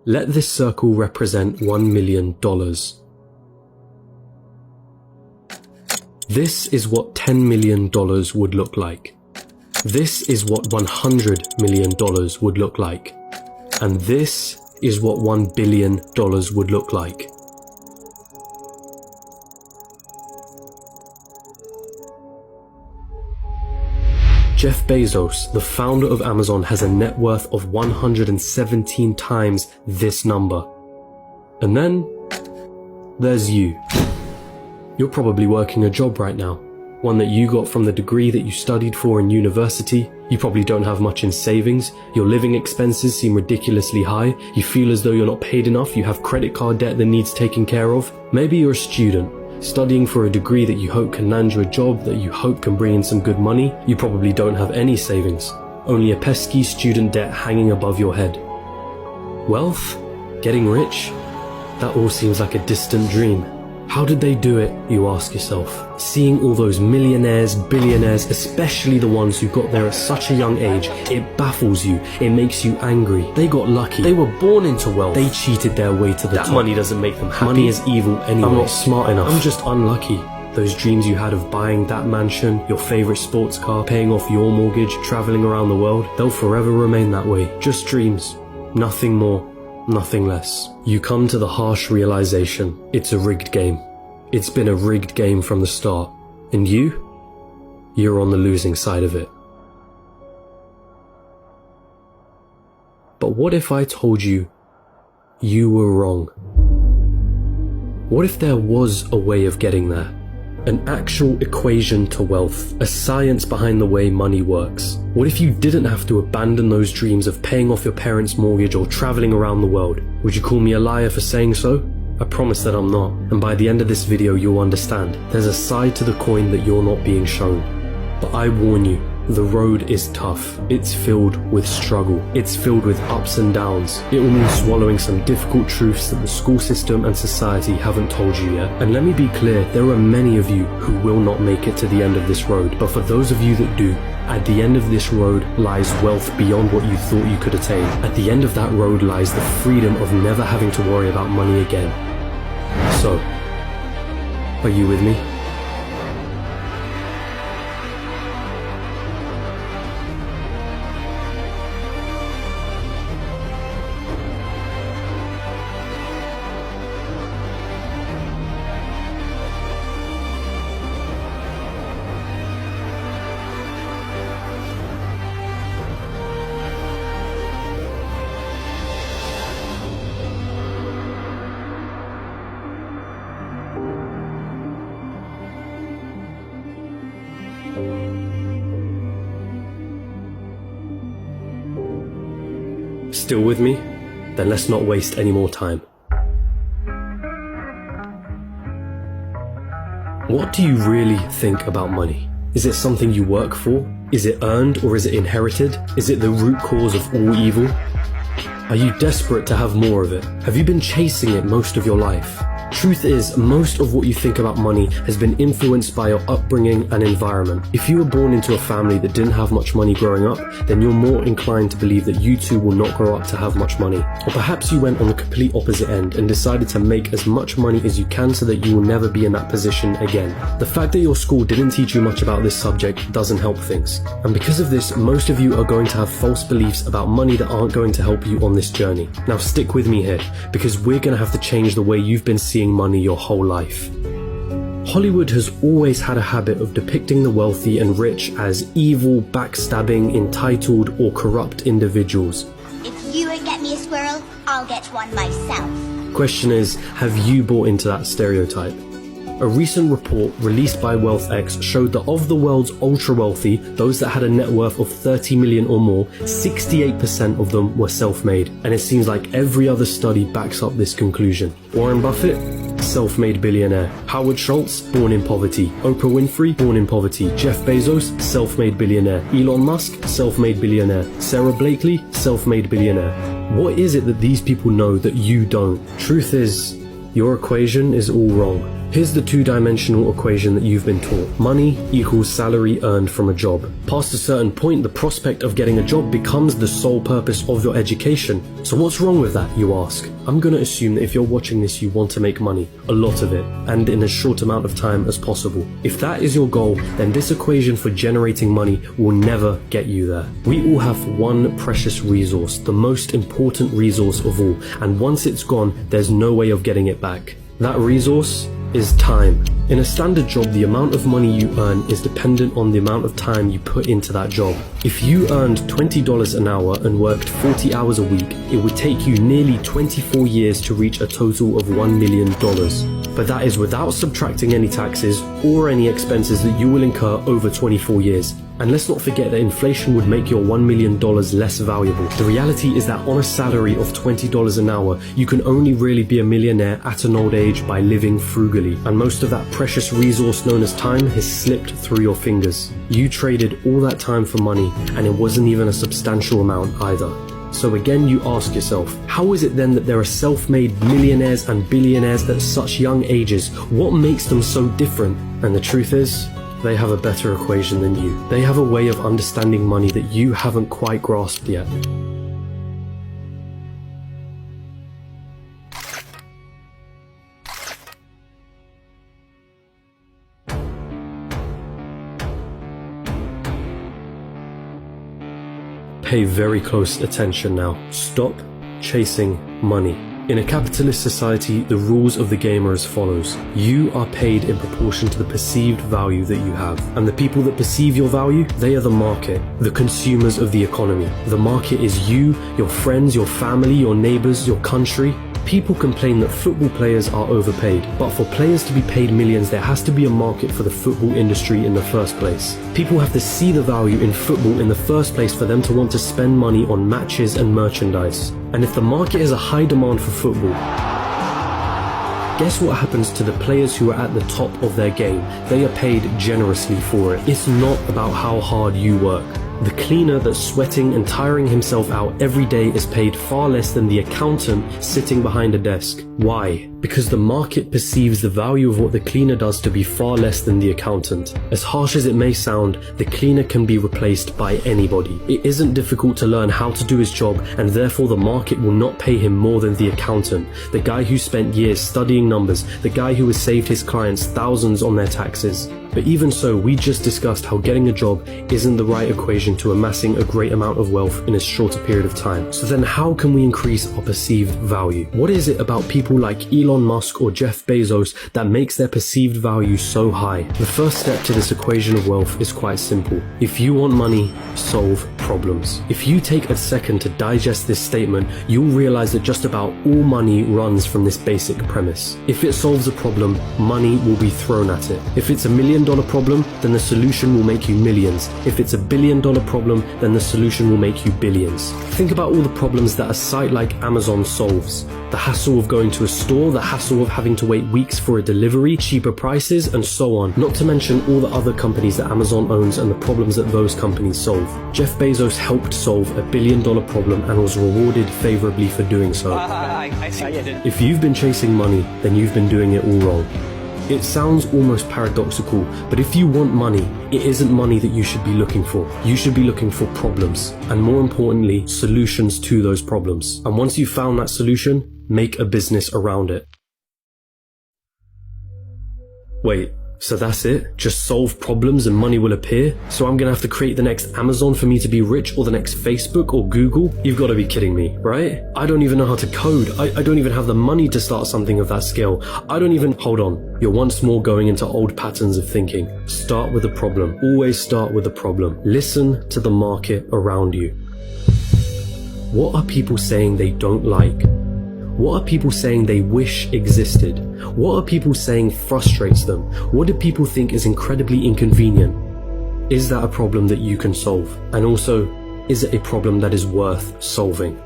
Let this circle represent $1 million. This is what $10 million would look like. This is what $100 million would look like. And this is what $1 billion would look like. Jeff Bezos, the founder of Amazon, has a net worth of 117 times this number. And then there's you. You're probably working a job right now, one that you got from the degree that you studied for in university. You probably don't have much in savings. Your living expenses seem ridiculously high. You feel as though you're not paid enough. You have credit card debt that needs taken care of. Maybe you're a student, studying for a degree that you hope can land you a job that you hope can bring in some good money. You probably don't have any savings, only a pesky student debt hanging above your head. Wealth? Getting rich? That all seems like a distant dream. How did they do it, you ask yourself? Seeing all those millionaires, billionaires, especially the ones who got there at such a young age, it baffles you, it makes you angry. They got lucky, they were born into wealth, they cheated their way to the top. That money doesn't make them happy. Money is evil anyway. I'm not smart enough, I'm just unlucky. Those dreams you had of buying that mansion, your favorite sports car, paying off your mortgage, traveling around the world, they'll forever remain that way. Just dreams, nothing more. Nothing less. You come to the harsh realization, it's a rigged game. It's been a rigged game from the start. And you're on the losing side of it. But what if I told you you were wrong? What if there was a way of getting there? An actual equation to wealth, a science behind the way money works. What if you didn't have to abandon those dreams of paying off your parents' mortgage or traveling around the world? Would you call me a liar for saying so? I promise that I'm not, and by the end of this video you'll understand. There's a side to the coin that you're not being shown. But I warn you, the road is tough. It's filled with struggle. It's filled with ups and downs. It will mean swallowing some difficult truths that the school system and society haven't told you yet. And let me be clear, there are many of you who will not make it to the end of this road. But for those of you that do, at the end of this road lies wealth beyond what you thought you could attain. At the end of that road lies the freedom of never having to worry about money again. So, are you with me? Still with me? Then let's not waste any more time. What do you really think about money? Is it something you work for? Is it earned or is it inherited? Is it the root cause of all evil? Are you desperate to have more of it? Have you been chasing it most of your life? Truth is, most of what you think about money has been influenced by your upbringing and environment. If you were born into a family that didn't have much money growing up, then you're more inclined to believe that you too will not grow up to have much money. Or perhaps you went on the complete opposite end and decided to make as much money as you can so that you will never be in that position again. The fact that your school didn't teach you much about this subject doesn't help things. And because of this, most of you are going to have false beliefs about money that aren't going to help you on this journey. Now stick with me here, because we're going to have to change the way you've been seeing money your whole life. Hollywood has always had a habit of depicting the wealthy and rich as evil, backstabbing, entitled, or corrupt individuals. If you won't get me a squirrel, I'll get one myself. Question is, have you bought into that stereotype? A recent report released by WealthX showed that of the world's ultra-wealthy, those that had a net worth of 30 million or more, 68% of them were self-made. And it seems like every other study backs up this conclusion. Warren Buffett? Self-made billionaire. Howard Schultz? Born in poverty. Oprah Winfrey? Born in poverty. Jeff Bezos? Self-made billionaire. Elon Musk? Self-made billionaire. Sarah Blakely? Self-made billionaire. What is it that these people know that you don't? Truth is, your equation is all wrong. Here's the two-dimensional equation that you've been taught. Money equals salary earned from a job. Past a certain point, the prospect of getting a job becomes the sole purpose of your education. So what's wrong with that, you ask? I'm gonna assume that if you're watching this, you want to make money, a lot of it, and in as short amount of time as possible. If that is your goal, then this equation for generating money will never get you there. We all have one precious resource, the most important resource of all, and once it's gone, there's no way of getting it back. That resource is time. In a standard job, the amount of money you earn is dependent on the amount of time you put into that job. If you earned $20 an hour and worked 40 hours a week, it would take you nearly 24 years to reach a total of $1 million. But that is without subtracting any taxes or any expenses that you will incur over 24 years. And let's not forget that inflation would make your $1 million less valuable. The reality is that on a salary of $20 an hour, you can only really be a millionaire at an old age by living frugally. And most of that precious resource known as time has slipped through your fingers. You traded all that time for money, and it wasn't even a substantial amount either. So again, you ask yourself, how is it then that there are self-made millionaires and billionaires at such young ages? What makes them so different? And the truth is, they have a better equation than you. They have a way of understanding money that you haven't quite grasped yet. Pay very close attention now. Stop chasing money. In a capitalist society, the rules of the game are as follows. You are paid in proportion to the perceived value that you have. And the people that perceive your value, they are the market, the consumers of the economy. The market is you, your friends, your family, your neighbors, your country. People complain that football players are overpaid, but for players to be paid millions, there has to be a market for the football industry in the first place. People have to see the value in football in the first place for them to want to spend money on matches and merchandise. And if the market has a high demand for football, guess what happens to the players who are at the top of their game? They are paid generously for it. It's not about how hard you work. The cleaner that's sweating and tiring himself out every day is paid far less than the accountant sitting behind a desk. Why? Because the market perceives the value of what the cleaner does to be far less than the accountant. As harsh as it may sound, the cleaner can be replaced by anybody. It isn't difficult to learn how to do his job, and therefore the market will not pay him more than the accountant, the guy who spent years studying numbers, the guy who has saved his clients thousands on their taxes. But even so, we just discussed how getting a job isn't the right equation to amassing a great amount of wealth in as short a period of time. So then how can we increase our perceived value? What is it about people like Elon Musk or Jeff Bezos that makes their perceived value so high? The first step to this equation of wealth is quite simple. If you want money, solve problems. If you take a second to digest this statement, you'll realize that just about all money runs from this basic premise. If it solves a problem, money will be thrown at it. If it's $1 million problem, then the solution will make you millions. If it's $1 billion problem, then the solution will make you billions. Think about all the problems that a site like Amazon solves. The hassle of going to a store, the hassle of having to wait weeks for a delivery, cheaper prices, and so on. Not to mention all the other companies that Amazon owns and the problems that those companies solve. Jeff Bezos helped solve $1 billion problem and was rewarded favorably for doing so. I see what you did. If you've been chasing money, then you've been doing it all wrong. It sounds almost paradoxical, but if you want money, it isn't money that you should be looking for. You should be looking for problems, and more importantly, solutions to those problems. And once you've found that solution, make a business around it. Wait, so that's it? Just solve problems and money will appear? So I'm gonna have to create the next Amazon for me to be rich, or the next Facebook or Google? You've gotta be kidding me, right? I don't even know how to code. I don't even have the money to start something of that scale. Hold on. You're once more going into old patterns of thinking. Start with a problem. Always start with a problem. Listen to the market around you. What are people saying they don't like? What are people saying they wish existed? What are people saying frustrates them? What do people think is incredibly inconvenient? Is that a problem that you can solve? And also, is it a problem that is worth solving?